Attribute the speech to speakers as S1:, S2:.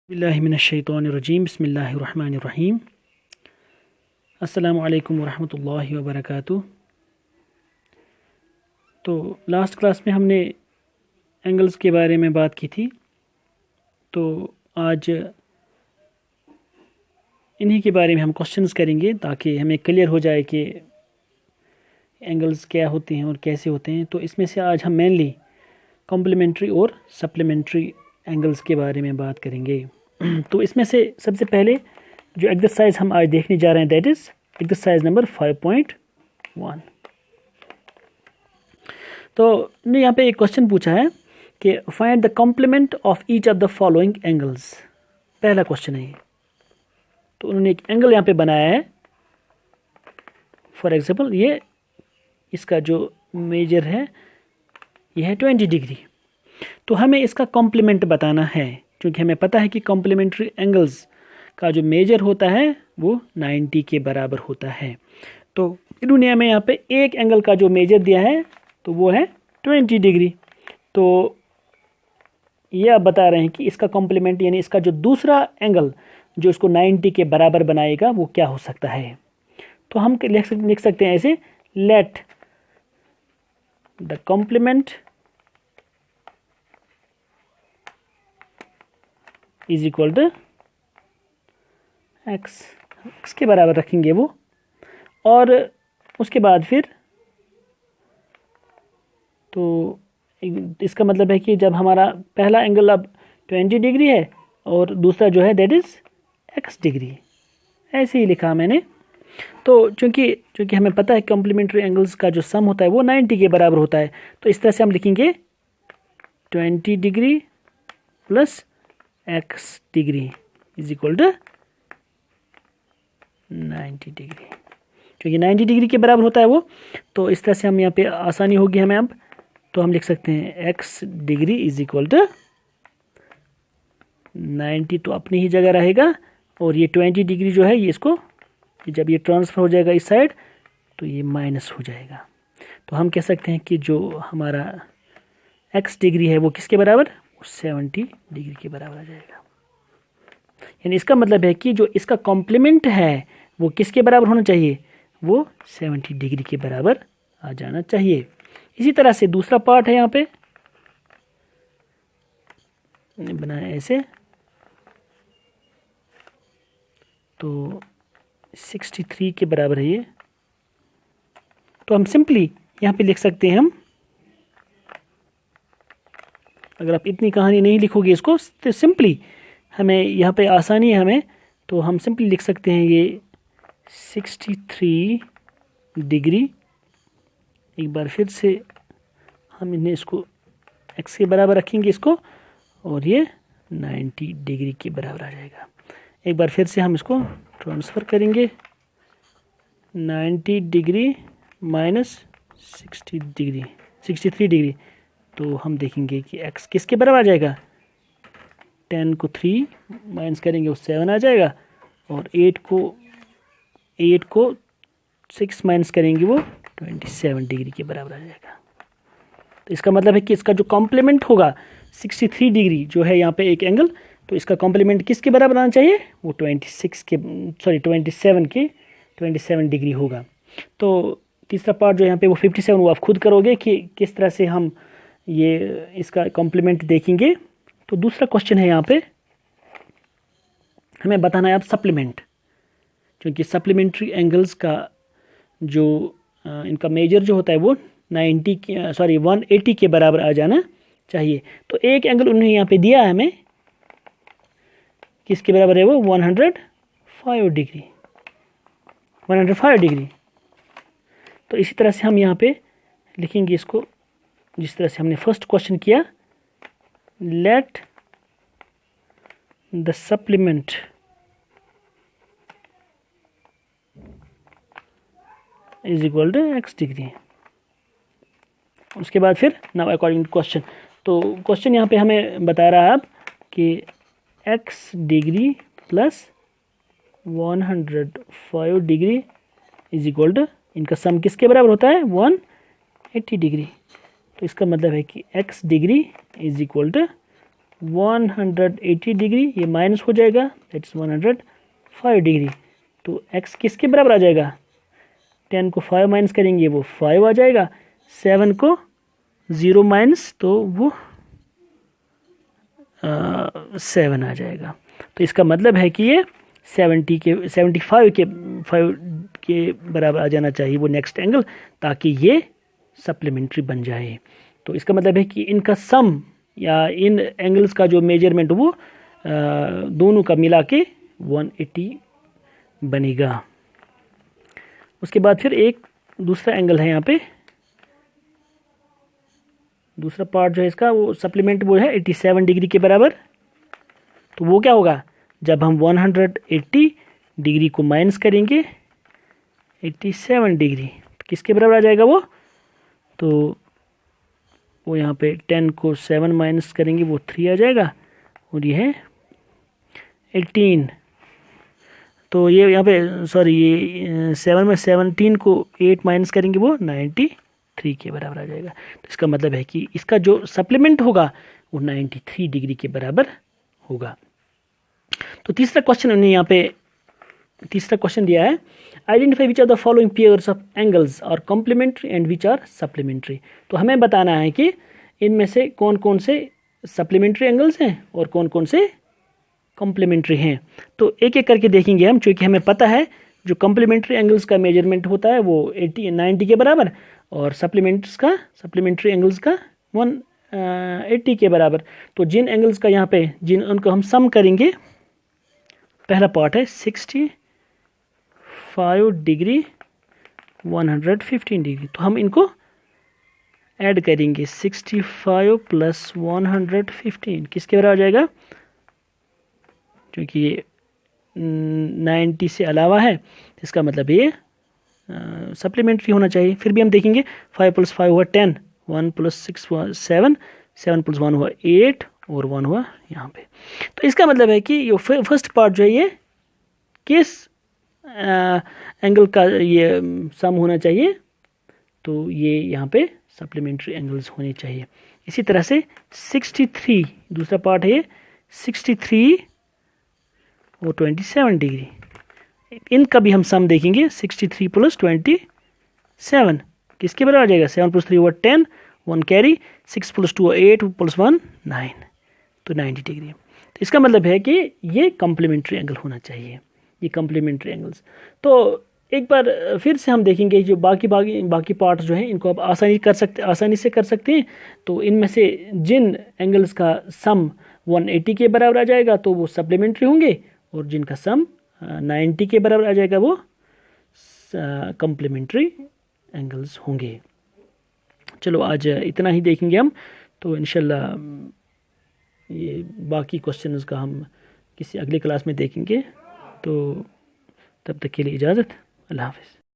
S1: बिस्मिल्लाहिमिनश्शैतानिर्रजीम बिस्मिल्लाहिर्रहमानिर्रहीम अस्सलामु अलैकुम वरहमतुल्लाहि वबरकातुह। तो लास्ट क्लास में हमने एंगल्स के बारे में बात की थी, तो आज इन्हीं के बारे में हम क्वेश्चंस करेंगे ताकि हमें क्लियर हो जाए कि एंगल्स क्या होते हैं और कैसे होते हैं। तो इसमें से आज हम मेनली कॉम्प्लीमेंट्री और सप्लीमेंट्री एंगल्स के बारे में बात करेंगे। तो इसमें से सबसे पहले जो एक्सरसाइज हम आज देखने जा रहे हैं दैट इज एक्सरसाइज नंबर 5.1। तो ने यहाँ पे एक क्वेश्चन पूछा है कि find the complement of each of the following angles. पहला क्वेश्चन है ये। तो उन्होंने एक एंगल यहाँ पे बनाया है। फॉर एग्जांपल ये इसका जो मेजर है ये है 20 डिग्री। तो हमें इसका कॉम्प्लीमेंट बताना है, क्योंकि हमें पता है कि कॉम्प्लीमेंट्री एंगल्स का जो मेजर होता है वो 90 के बराबर होता है। तो इन्होंने हमें यहाँ पे एक एंगल का जो मेजर दिया है तो वो है 20 डिग्री। तो ये आप बता रहे हैं कि इसका कॉम्प्लीमेंट यानी इसका जो दूसरा एंगल जो इसको 90 के बराबर बनाएगा वो क्या हो सकता है। तो हम लिख सकते हैं ऐसे, let the complement is equal to x के बराबर रखेंगे वो। और उसके बाद फिर तो इसका मतलब है कि जब हमारा पहला एंगल अब 20 डिग्री है और दूसरा जो है दैट इज एक्स डिग्री, ऐसे ही लिखा मैंने। तो चूंकि हमें पता है कॉम्प्लीमेंट्री एंगल्स का जो सम होता है वो 90 के बराबर होता है, तो इस तरह से हम लिखेंगे 20 degree plus x degree is equal to 90 degree. क्योंकि 90 डिग्री के बराबर होता है वो, तो इस तरह से हम यहाँ पे आसानी होगी हमें अब। तो हम लिख सकते हैं x degree is equal to 90 तो अपनी ही जगह रहेगा, और ये 20 डिग्री जो है ये इसको जब ये ट्रांसफ़र हो जाएगा इस साइड तो ये माइनस हो जाएगा। तो हम कह सकते हैं कि जो हमारा एक्स डिग्री है वो किसके बराबर, 70 डिग्री के बराबर आ जाएगा। यानी इसका मतलब है कि जो इसका कॉम्प्लीमेंट है वो किसके बराबर होना चाहिए, वो 70 डिग्री के बराबर आ जाना चाहिए। इसी तरह से दूसरा पार्ट है यहाँ पे बनाया ऐसे, तो 63 के बराबर है ये। तो हम सिंपली यहाँ पे लिख सकते हैं, हम अगर आप इतनी कहानी नहीं लिखोगे इसको तो सिंपली हमें यहाँ पे आसानी है हमें, तो हम सिंपली लिख सकते हैं ये 63 डिग्री। एक बार फिर से हम इन्हें इसको एक्स के बराबर रखेंगे इसको, और ये 90 डिग्री के बराबर आ जाएगा। एक बार फिर से हम इसको ट्रांसफ़र करेंगे, 90 डिग्री माइनस 63 डिग्री। तो हम देखेंगे कि x किसके बराबर आ जाएगा, 10 को 3 माइनस करेंगे वो 7 आ जाएगा, और 8 को 6 माइनस करेंगे वो 27 डिग्री के बराबर आ जाएगा। तो इसका मतलब है कि इसका जो कॉम्प्लीमेंट होगा 63 डिग्री जो है यहाँ पे एक एंगल, तो इसका कॉम्प्लीमेंट किसके बराबर आना चाहिए, वो 27 डिग्री होगा। तो तीसरा पार्ट जो यहाँ पे वो 57 वो आप खुद करोगे कि किस तरह से हम ये इसका कॉम्प्लीमेंट देखेंगे। तो दूसरा क्वेश्चन है यहाँ पे हमें बताना है अब सप्लीमेंट, क्योंकि सप्लीमेंट्री एंगल्स का जो इनका मेजर जो होता है वो 180 के बराबर आ जाना चाहिए। तो एक एंगल उन्होंने यहाँ पे दिया है हमें, किसके बराबर है वो, 105 डिग्री। तो इसी तरह से हम यहाँ पे लिखेंगे इसको जिस तरह से हमने फर्स्ट क्वेश्चन किया, let the supplement is equal to x degree. उसके बाद फिर नाउ अकॉर्डिंग टू क्वेश्चन, तो क्वेश्चन यहाँ पे हमें बता रहा है अब कि x degree plus 105 degree is equal to, इनका सम किसके बराबर होता है, 180 डिग्री। तो इसका मतलब है कि x degree is equal to 180 degree, ये माइनस हो जाएगा, दैट्स 105 डिग्री। तो x किसके बराबर आ जाएगा? 10 को 5 माइनस करेंगे वो 5 आ जाएगा, 7 को 0 माइनस तो वो 7 आ जाएगा। तो इसका मतलब है कि ये 75 के बराबर आ जाना चाहिए वो नेक्स्ट एंगल, ताकि ये सप्लीमेंट्री बन जाए। तो इसका मतलब है कि इनका सम या इन एंगल्स का जो मेजरमेंट वो दोनों का मिला के 180 बनेगा। उसके बाद फिर एक दूसरा एंगल है यहाँ पे, दूसरा पार्ट जो है इसका वो सप्लीमेंट वो है 87 डिग्री के बराबर। तो वो क्या होगा, जब हम 180 डिग्री को माइनस करेंगे 87 डिग्री, तो किसके बराबर आ जाएगा वो? तो वो यहाँ पे 10 को 7 माइनस करेंगे वो 3 आ जाएगा, और ये है 18। तो ये यहाँ पे सॉरी ये 7 में 17 को 8 माइनस करेंगे वो 93 के बराबर आ जाएगा। तो इसका मतलब है कि इसका जो सप्लीमेंट होगा वो 93 डिग्री के बराबर होगा। तो तीसरा क्वेश्चन उन्होंने यहाँ पे तीसरा क्वेश्चन दिया है, identify which are the following pairs of angles और complementary and which are supplementary. तो हमें बताना है कि इनमें से कौन कौन से सप्लीमेंट्री एंगल्स हैं और कौन कौन से कॉम्प्लीमेंट्री हैं। तो एक एक करके देखेंगे हम, क्योंकि हमें पता है जो कॉम्प्लीमेंट्री एंगल्स का मेजरमेंट होता है वो 90 के बराबर, और सप्लीमेंट्री एंगल्स का 180 के बराबर। तो जिन एंगल्स का यहाँ पे उनको हम सम करेंगे, पहला पार्ट है 65 डिग्री 115 डिग्री, तो हम इनको ऐड करेंगे 65 प्लस 115 किसके बराबर आ जाएगा, क्योंकि ये 90 से अलावा है, इसका मतलब ये सप्लीमेंट्री होना चाहिए। फिर भी हम देखेंगे 5 प्लस 5 हुआ 10, 1 प्लस 6 हुआ 7, 7 प्लस 1 हुआ 8 और 1 हुआ यहाँ पे। तो इसका मतलब है कि ये फर्स्ट पार्ट जो है ये किस एंगल का ये सम होना चाहिए, तो ये यहाँ पे सप्लीमेंट्री एंगल्स होने चाहिए। इसी तरह से 63 दूसरा पार्ट है ये 63 और 27 डिग्री, इनका भी हम सम देखेंगे 63 प्लस 27 किसके बराबर आ जाएगा, 7 प्लस 3 हुआ 10, 1 कैरी, 6 प्लस 2 8 प्लस 1 9, तो 90 डिग्री। तो इसका मतलब है कि ये कॉम्प्लीमेंट्री एंगल होना चाहिए, ये कॉम्प्लीमेंट्री एंगल्स। तो एक बार फिर से हम देखेंगे जो बाकी पार्ट्स जो हैं इनको आप आसानी से कर सकते हैं। तो इनमें से जिन एंगल्स का सम 180 के बराबर आ जाएगा तो वो सप्लीमेंट्री होंगे, और जिनका सम 90 के बराबर आ जाएगा वो कॉम्प्लीमेंट्री एंगल्स होंगे। चलो आज इतना ही देखेंगे हम, तो इंशाल्लाह ये बाकी क्वेश्चंस का हम किसी अगली क्लास में देखेंगे। तो तब तक के लिए इजाज़त, अल्लाह हाफ़िज़।